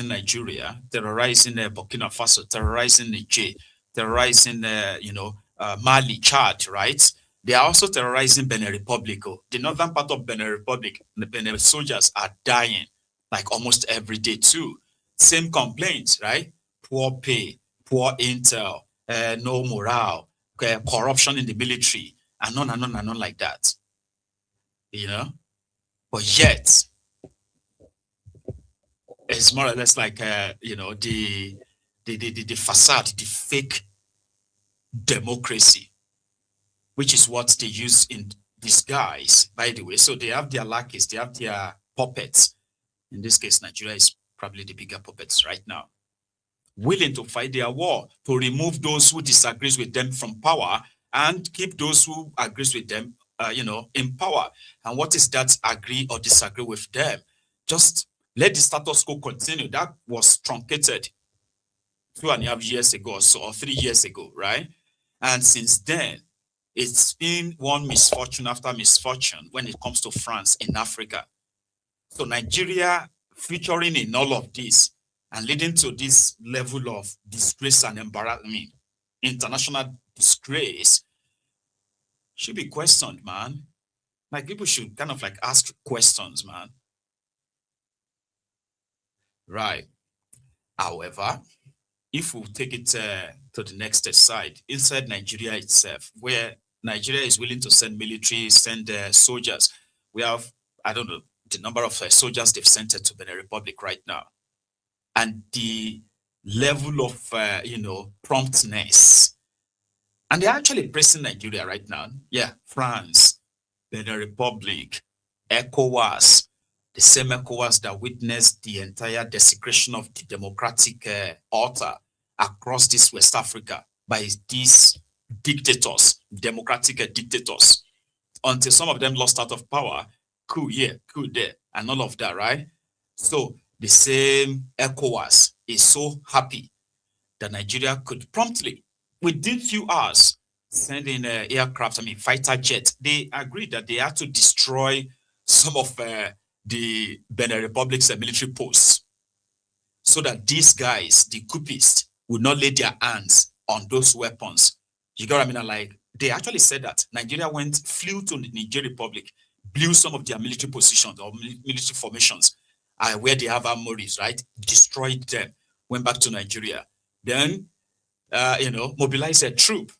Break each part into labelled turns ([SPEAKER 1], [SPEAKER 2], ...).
[SPEAKER 1] Nigeria, terrorizing Burkina Faso, terrorizing Niger, terrorizing, Mali, Chad, right? They are also terrorizing Benin Republic. Oh. The northern part of Benin Republic, the Benin soldiers are dying like almost every day too. Same complaints, right? Poor pay, poor intel, no morale, corruption in the military, and on and on and on like that. You know, but yet it's more or less like the facade, the fake democracy, which is what they use in disguise, by the way. So they have their lackeys, they have their puppets. In this case, Nigeria is probably the bigger puppets right now, willing to fight their war, to remove those who disagrees with them from power and keep those who agrees with them, in power. And what is that agree or disagree with them? Just let the status quo continue. That was truncated 2.5 years ago or so, or 3 years ago, right? And since then, it's been one misfortune after misfortune when it comes to France in Africa. So Nigeria featuring in all of this and leading to this level of disgrace and embarrassment, international disgrace, should be questioned, man. Like people should kind of like ask questions, man. Right. However, if we take it to the next side, inside Nigeria itself, where Nigeria is willing to send military, send soldiers, we have, I don't know, the number of soldiers they've sent to Benin Republic right now. And the level of, promptness. And they're actually pressing Nigeria right now. Yeah, France, Benin Republic, ECOWAS, the same ECOWAS that witnessed the entire desecration of the democratic altar across this West Africa by these dictators, democratic dictators, until some of them lost out of power, coup here, coup there, and all of that, right? So the same ECOWAS is so happy that Nigeria could promptly, within few hours, send in aircraft, fighter jets. They agreed that they had to destroy some of the Benin Republic's military posts so that these guys, the coupists, would not lay their hands on those weapons. You got what I mean? Like, they actually said that Nigeria flew to the Niger Republic, blew some of their military positions or military formations where they have armories, right? Destroyed them, went back to Nigeria. Then, mobilized a troop.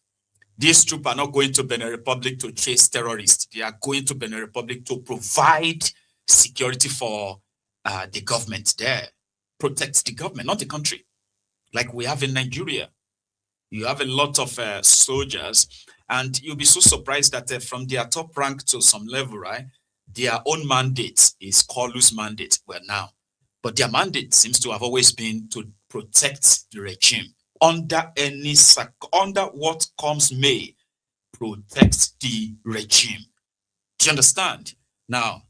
[SPEAKER 1] These troops are not going to Benin Republic to chase terrorists. They are going to Benin Republic to provide security for the government there, protect the government, not the country, like we have in Nigeria. You have a lot of soldiers, and you'll be so surprised that from their top rank to some level, right, their own mandate is Kolu's mandate. Well, now, but their mandate seems to have always been to protect the regime under what comes may, protect the regime. Do you understand? Now,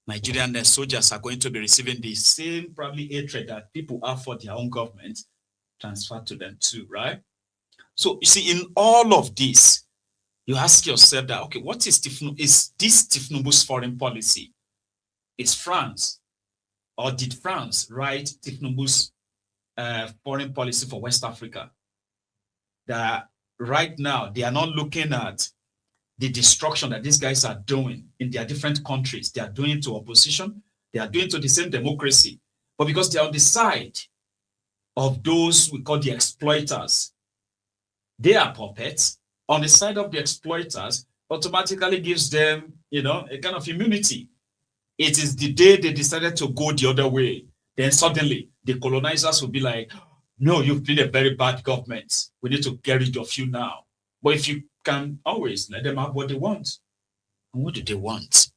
[SPEAKER 1] Nigerian soldiers are going to be receiving the same probably hatred that people have for their own government transferred to them too, right? So you see, in all of this, you ask yourself that, okay, what is this Tinubu's foreign policy? Is France, or did France write Tinubu's foreign policy for West Africa? That right now they are not looking at the destruction that these guys are doing in their different countries. They are doing to opposition, they are doing to the same democracy, but because they are on the side of those we call the exploiters, they are puppets. On the side of the exploiters, automatically gives them, a kind of immunity. It is the day they decided to go the other way, then suddenly the colonizers will be like, no, you've been a very bad government. We need to get rid of you now. But if you can always let them have what they want. And what do they want?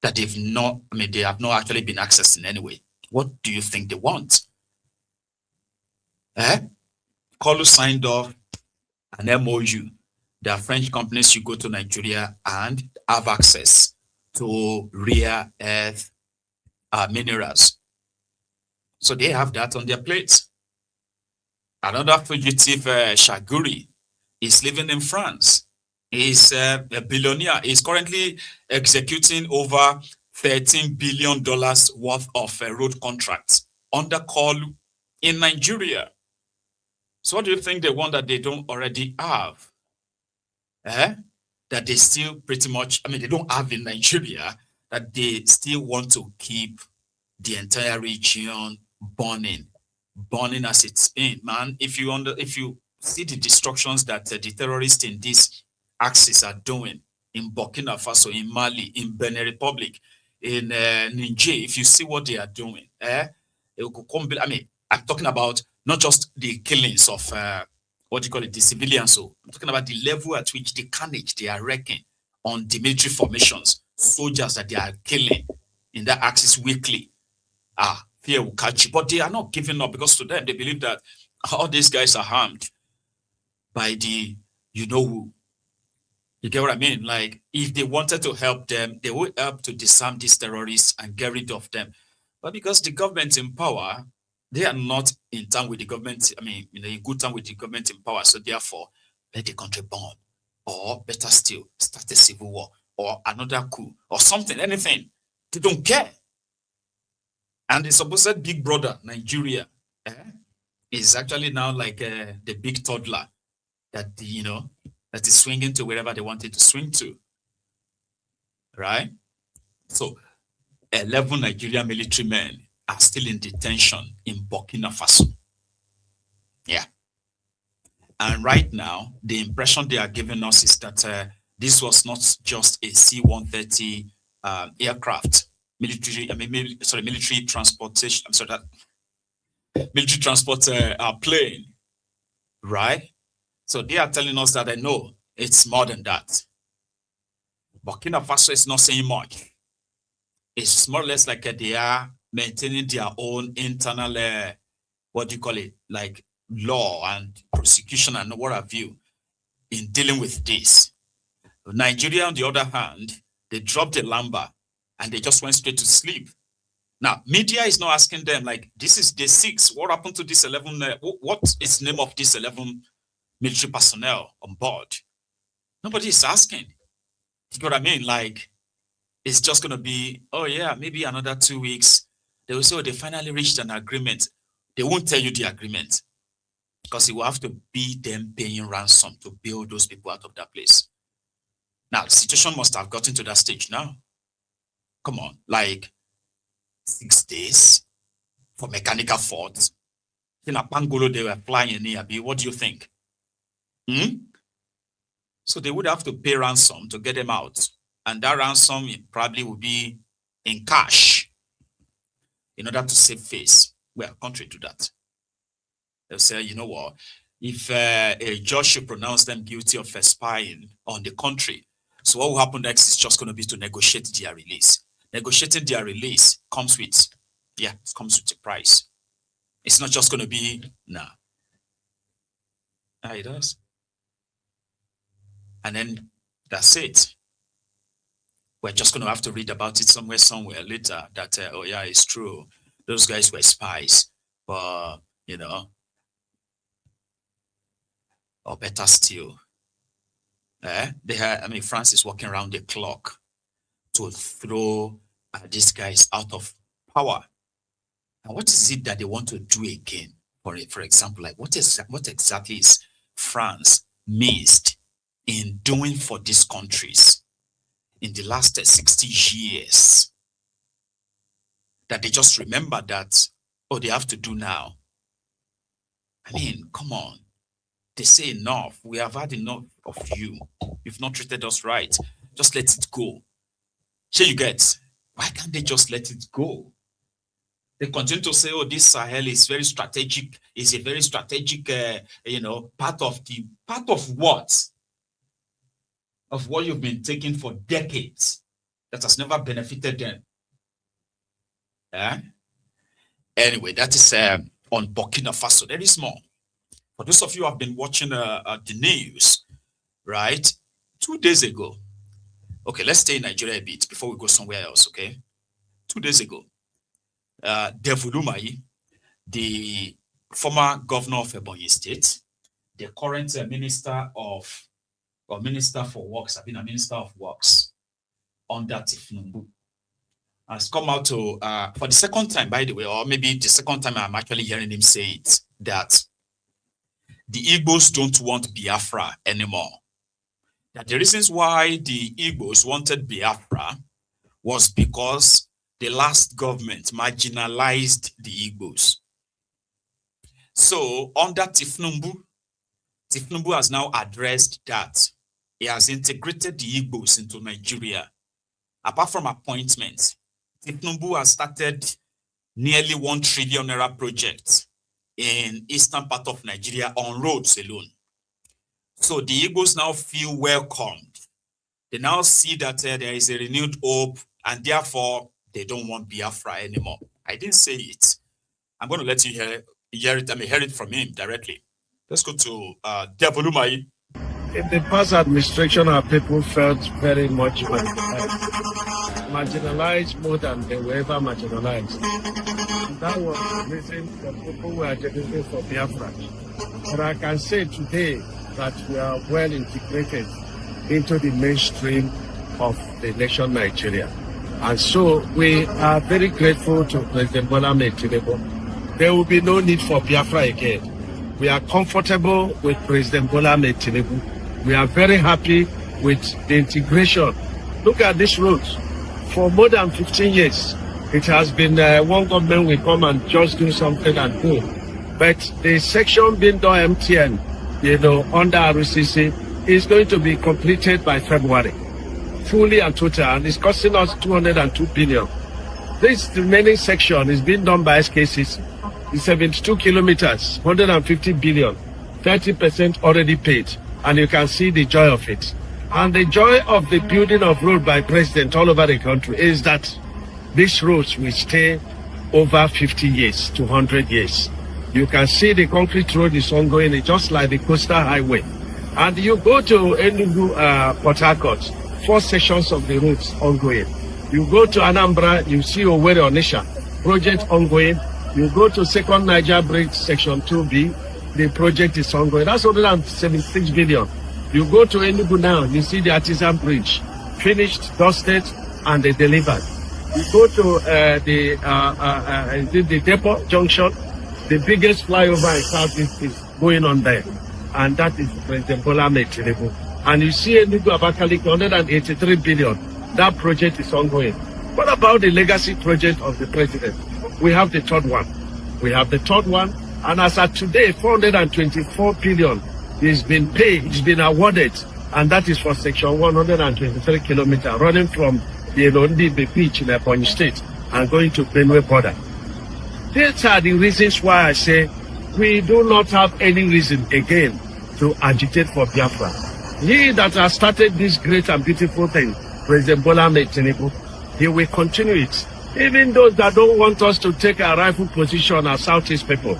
[SPEAKER 1] That they have not actually been accessing anyway. What do you think they want? Kolu signed off an MOU that French companies should go to Nigeria and have access to rare earth minerals. So they have that on their plates. Another fugitive, Shaguri, is living in France. He's a billionaire. He's currently executing over $13 billion worth of road contracts under call in Nigeria. So what do you think they want that they don't already have? That they still pretty much, I mean, they don't have in Nigeria, that they still want to keep the entire region burning as it's been, man. If you see the destructions that the terrorists in this axis are doing in Burkina Faso, in Mali, in Benin Republic, in Niger, if you see what they are doing, I mean, I'm talking about not just the killings of what do you call it, the civilians. So I'm talking about the level at which the carnage they are wrecking on the military formations, soldiers that they are killing in that axis weekly. Fear will catch you. But they are not giving up, because to them, they believe that all these guys are harmed by the, you know who. You get what I mean? Like, if they wanted to help them, they would help to disarm these terrorists and get rid of them. But because the government in power, they are not in time with the government, I mean, in good time with the government in power. So therefore, let the country burn. Or better still, start a civil war or another coup or something, anything. They don't care. And the supposed big brother, Nigeria, is actually now like the big toddler that, that is swinging to wherever they want it to swing to. Right? So 11 Nigerian military men are still in detention in Burkina Faso. Yeah. And right now, the impression they are giving us is that this was not just a C-130 aircraft, military transportation, military transport plane, right? So they are telling us that they know it's more than that. Burkina Faso is not saying much. It's more or less like they are maintaining their own internal, what do you call it, like law and prosecution and what have you in dealing with this. Nigeria, on the other hand, they dropped the lumber and they just went straight to sleep. Now, media is not asking them, like, this is day 6. What happened to this 11? What is the name of this 11 military personnel on board? Nobody is asking. You know what I mean? Like, it's just going to be, oh, yeah, maybe another 2 weeks. They will say, oh, they finally reached an agreement. They won't tell you the agreement because it will have to be them paying ransom to bail those people out of that place. Now, the situation must have gotten to that stage now. Come on, like 6 days for mechanical faults. In Apangolo, they were flying in Niabi. What do you think? So they would have to pay ransom to get them out. And that ransom probably would be in cash in order to save face. Well, contrary to that, they'll say, you know what? If a judge should pronounce them guilty of spying on the country, so what will happen next is just going to be to negotiate their release. Negotiating their release comes with, it comes with a price. It's not just going to be, it does. And then that's it. We're just going to have to read about it somewhere later that, it's true. Those guys were spies. But, or better still, France is working around the clock to throw these guys out of power. And what is it that they want to do again? For example, like what exactly is France missed in doing for these countries in the last 60 years that they just remember that, they have to do now? I mean, come on. They say enough. We have had enough of you. You've not treated us right. Just let it go. Sure, you get. Why can't they just let it go? They continue to say, this Sahel is very strategic. It's a very strategic, part of what? Of what you've been taking for decades that has never benefited them. Anyway, that is on Burkina Faso. There is more. For those of you who have been watching the news, right? 2 days ago. Okay, let's stay in Nigeria a bit before we go somewhere else, okay? 2 days ago, Umahi, the former governor of Ebonyi State, the current minister for works, I've been a minister of works under Tinubu, has come out to, for the second time, by the way, or maybe the second time I'm actually hearing him say it, that the Igbos don't want Biafra anymore. That the reasons why the Igbos wanted Biafra was because the last government marginalized the Igbos. So under Tinubu has now addressed that. He has integrated the Igbos into Nigeria. Apart from appointments, Tinubu has started nearly 1 trillion naira project in eastern part of Nigeria on roads alone. So the Igbos now feel welcomed. They now see that there is a renewed hope, and therefore they don't want Biafra anymore. I didn't say it. I'm going to let you hear it. I mean, hear it from him directly. Let's go to Devil Umahi.
[SPEAKER 2] In the past administration, our people felt very much marginalized more than they were ever marginalized. And that was the reason the people were agitating for Biafra. But I can say today that we are well integrated into the mainstream of the nation Nigeria. And so we are very grateful to President Bola Tinubu. There will be no need for Biafra again. We are comfortable with President Bola Tinubu. We are very happy with the integration. Look at this road. For more than 15 years, it has been one government will come and just do something and go. But the section being done MTN, under RCC, is going to be completed by February, fully and total, and it's costing us 202 billion. This remaining section is being done by SKCC. It's 72 kilometers, 150 billion, 30% already paid. And you can see the joy of it. And the joy of the building of road by president all over the country is that these roads will stay over 50 years to 100 years. You can see the concrete road is ongoing, it's just like the coastal highway. And you go to Enugu, Port Harcourt, 4 sections of the roads ongoing. You go to Anambra, you see Owerri Onisha, project ongoing. You go to Second Niger Bridge, section 2B, the project is ongoing. That's 176 billion. You go to Enugu now, you see the Artisan Bridge, finished, dusted, and they delivered. You go to the Depot Junction, the biggest flyover in Southeast is going on there. And that is President Bola Tinubu. And you see Enugu Abakaliki, 183 billion. That project is ongoing. What about the legacy project of the president? We have the third one. And as of today, 424 billion is been paid, it's been awarded, and that is for section 123 kilometers running from the Ndibe beach in Ebonyi State and going to Benue border. These are the reasons why I say we do not have any reason again to agitate for Biafra. He that has started this great and beautiful thing, President Bola Tinubu, he will continue it. Even those that don't want us to take a rightful position as Southeast people,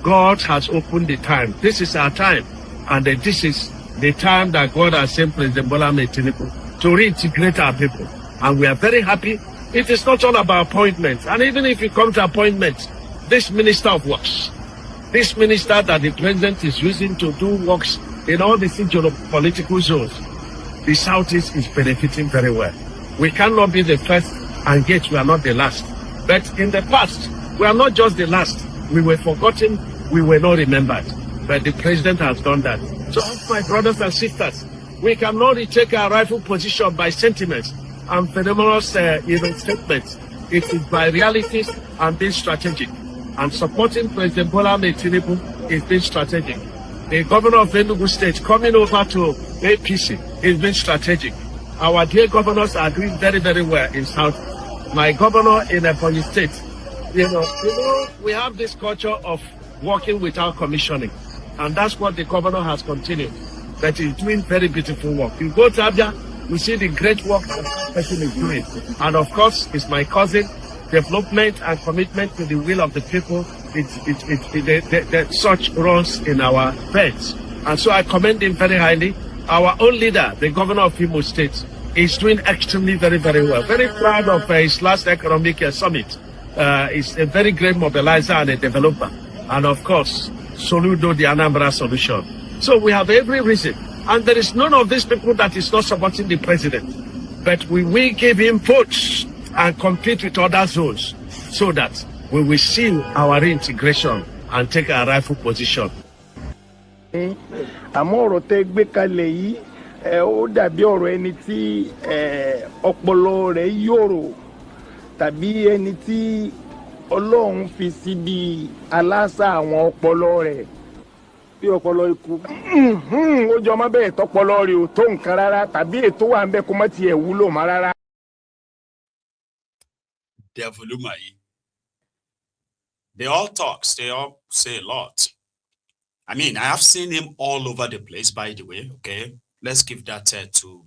[SPEAKER 2] God has opened the time. This is our time. And this is the time that God has sent President Bola Tinubu to reintegrate our people. And we are very happy. It is not all about appointments. And even if it comes to appointments, this Minister of Works, this minister that the president is using to do works in all the political zones, the Southeast is benefiting very well. We cannot be the first, and yet we are not the last. But in the past, we are not just the last. We were forgotten, we were not remembered. But the president has done that. So, my brothers and sisters, we cannot retake our rightful position by sentiments and phenomenal statements. It is by realities and being strategic. And supporting President Bola Tinubu is being strategic. The governor of Enugu State coming over to APC is being strategic. Our dear governors are doing very, very well in South. My governor in Ebonyi State, we have this culture of working without commissioning. And that's what the governor has continued. That is doing very beautiful work. You go to Abia, you see the great work that person is doing. And of course, it's my cousin. Development and commitment to the will of the people, such runs in our veins. And so I commend him very highly. Our own leader, the governor of Imo State, is doing extremely very, very well. Very proud of his last economic summit. He's a very great mobilizer and a developer. And of course, Soludo, the Anambra solution. So we have every reason. And there is none of these people that is not supporting the president. But we will give him votes and compete with other zones so that we will seal our reintegration and take our rightful position.
[SPEAKER 3] àmọ́ ọ̀rọ̀ tẹ́ gbé kalẹ̀ yìí ó dàbí ọ̀rọ̀ ẹni tí ọpọlọ rẹ̀ yòrò tàbí ẹni tí Ọlọ́run fi síbi aláṣà àwọn ọpọlọ rẹ̀ bí ọpọlọ ikú ó jọ má bẹ́ẹ̀ tọpọlọ rẹ̀ ò tó nǹkan rárá tàbí ètò wà ń bẹ kó má tiẹ̀ wúlò má rárá.
[SPEAKER 1] Devil Umahi. They all talk, they all say a lot. I mean, I have seen him all over the place, by the way. Okay, let's give that to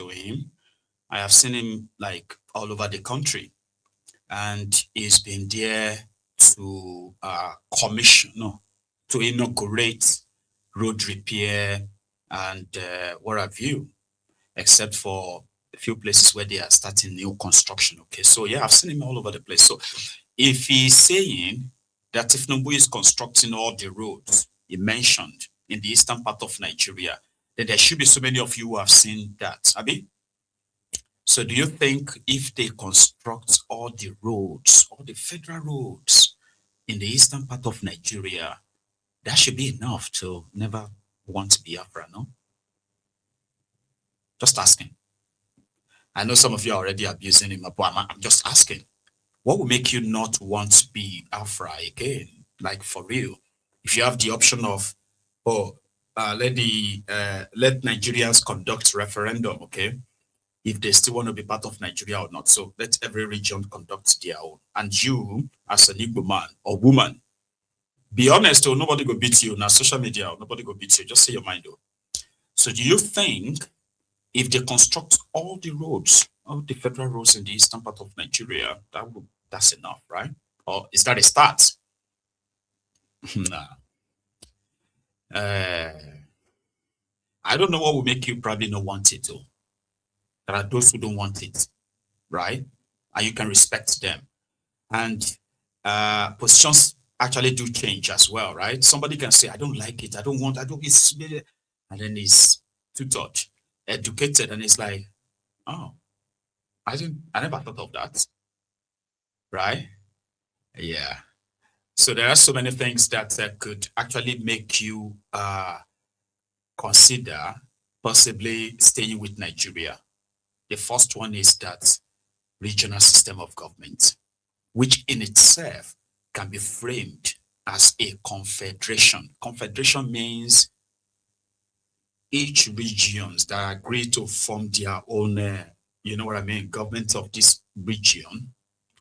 [SPEAKER 1] him. I have seen him like all over the country, and he's been there to to inaugurate road repair and what have you, except for a few places where they are starting new construction. Okay, so yeah, I've seen him all over the place. So if he's saying that if Tinubu is constructing all the roads he mentioned in the eastern part of Nigeria, then there should be so many of you who have seen that. Abi? So do you think if they construct all the roads, all the federal roads in the eastern part of Nigeria, that should be enough to never want to be Biafra, no? Just asking. I know some of you are already abusing him, but I'm just asking. What will make you not want to be Biafra again? Like for real? If you have the option of, let Nigerians conduct referendum, okay? If they still want to be part of Nigeria or not. So let every region conduct their own. And you, as an Igbo man or woman, be honest, or nobody go beat you. Now social media, nobody go beat you. Just say your mind, though. So do you think if they construct all the roads, all the federal roads in the eastern part of Nigeria, that's enough, right? Or is that a start? Nah. I don't know what will make you probably not want it, though. There are those who don't want it, right? And you can respect them. And positions actually do change as well, right? Somebody can say, I don't like it, it's, and then he's tutored, educated, and it's like, oh, I never thought of that, right? Yeah. So there are so many things that could actually make you consider possibly staying with Nigeria. The first one is that regional system of government, which in itself can be framed as a confederation. Confederation means each regions that agree to form their own, government of this region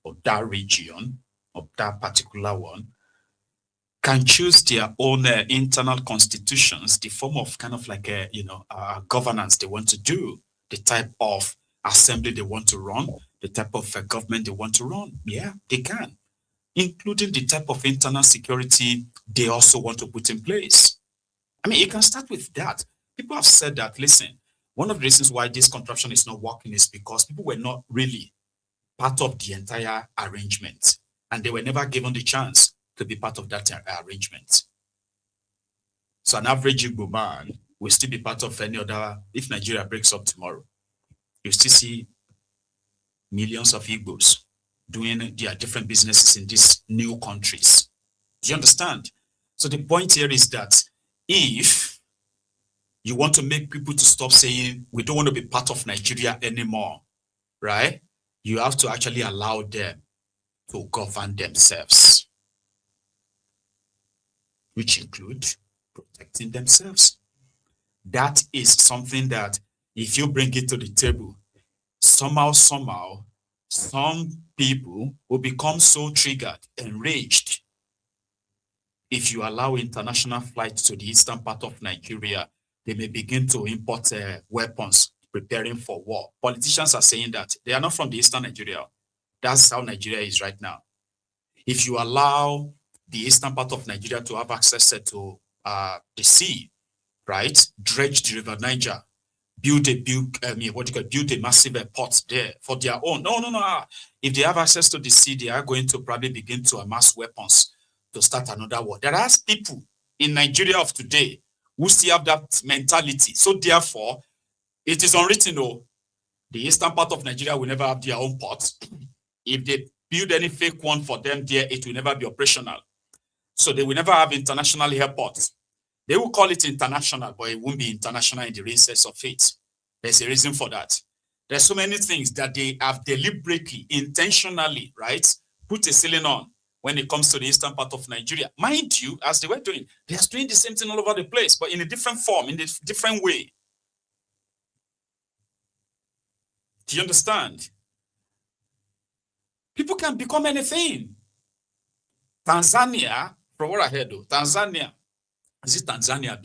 [SPEAKER 1] or that region of that particular one can choose their own internal constitutions, the form of kind of like a, governance they want to do, the type of assembly they want to run, the type of government they want to run. Yeah, they can, including the type of internal security they also want to put in place. I mean, you can start with that. People have said that, listen, one of the reasons why this contraption is not working is because people were not really part of the entire arrangement, and they were never given the chance to be part of that arrangement. So an average Igbo man will still be part of any other. If Nigeria breaks up tomorrow, you still see millions of Igbos doing their different businesses in these new countries. Do you understand? So the point here is that if you want to make people to stop saying we don't want to be part of Nigeria anymore, right? You have to actually allow them to govern themselves, which include protecting themselves. That is something that if you bring it to the table, somehow, some people will become so triggered, enraged. If you allow international flights to the eastern part of Nigeria, they may begin to import weapons, preparing for war. Politicians are saying that they are not from the eastern Nigeria. That's how Nigeria is right now. If you allow the eastern part of Nigeria to have access to the sea, right? Dredge the River Niger, build a massive port there for their own. No. If they have access to the sea, they are going to probably begin to amass weapons to start another war. There are people in Nigeria of today who still have that mentality. So therefore, it is unwritten, The eastern part of Nigeria will never have their own port. If they build any fake one for them there, it will never be operational. So they will never have international airports. They will call it international, but it won't be international in the real sense of it. There's a reason for that. There's so many things that they have deliberately, intentionally, right, put a ceiling on when it comes to the eastern part of Nigeria. Mind you, as they were doing, they're doing the same thing all over the place, but in a different form, in a different way. Do you understand? People can become anything. Tanzania, from what I heard, though, Tanzania, is it Tanzania?